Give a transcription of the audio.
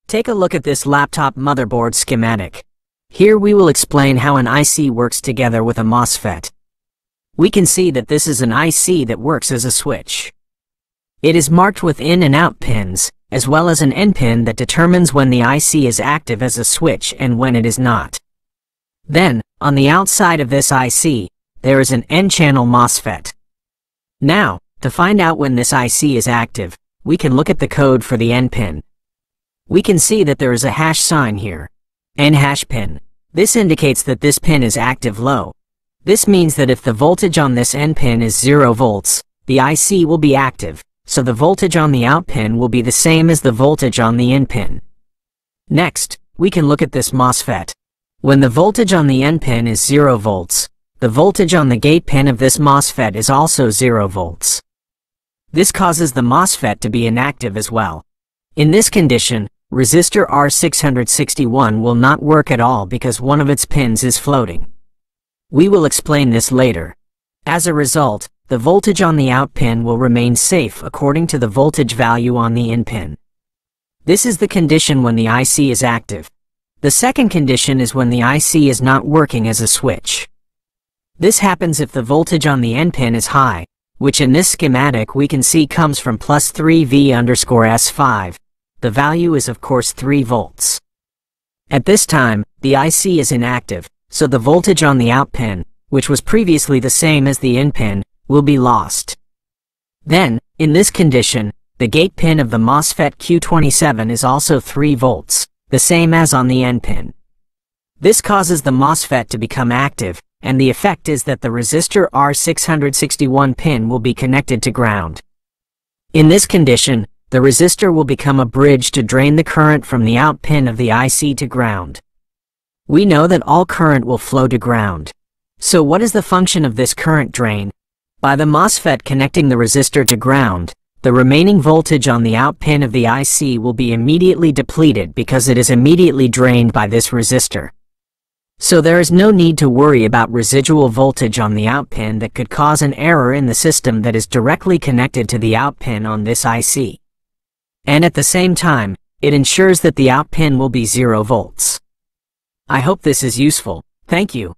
Take a look at this laptop motherboard schematic. Here we will explain how an IC works together with a Mosfet. We can see that this is an IC that works as a switch. It is marked with in and out pins, as well as an N pin that determines when the IC is active as a switch and when it is not. Then, on the outside of this IC, there is an N-channel Mosfet. Now, to find out when this IC is active, we can look at the code for the N pin. We can see that there is a hash sign here. N hash pin. This indicates that this pin is active low. This means that if the voltage on this N pin is 0 volts, the IC will be active, so the voltage on the out pin will be the same as the voltage on the in pin. Next, we can look at this Mosfet. When the voltage on the N pin is 0 volts, the voltage on the gate pin of this Mosfet is also 0 volts. This causes the Mosfet to be inactive as well. In this condition, resistor R661 will not work at all because one of its pins is floating. We will explain this later. As a result, the voltage on the out pin will remain safe according to the voltage value on the in pin. This is the condition when the IC is active. The second condition is when the IC is not working as a switch. This happens if the voltage on the N pin is high, which in this schematic we can see comes from plus 3V_S5. The value is of course 3 volts. At this time, the IC is inactive, so the voltage on the out pin, which was previously the same as the in pin, will be lost. Then, in this condition, the gate pin of the Mosfet Q27 is also 3 volts, the same as on the N pin. This causes the Mosfet to become active, and the effect is that the resistor R661 pin will be connected to ground. In this condition, the resistor will become a bridge to drain the current from the out pin of the IC to ground. We know that all current will flow to ground. So what is the function of this current drain? By the Mosfet connecting the resistor to ground, the remaining voltage on the out pin of the IC will be immediately depleted because it is immediately drained by this resistor. So there is no need to worry about residual voltage on the out pin that could cause an error in the system that is directly connected to the out pin on this IC. And at the same time, it ensures that the out pin will be 0 volts. I hope this is useful. Thank you.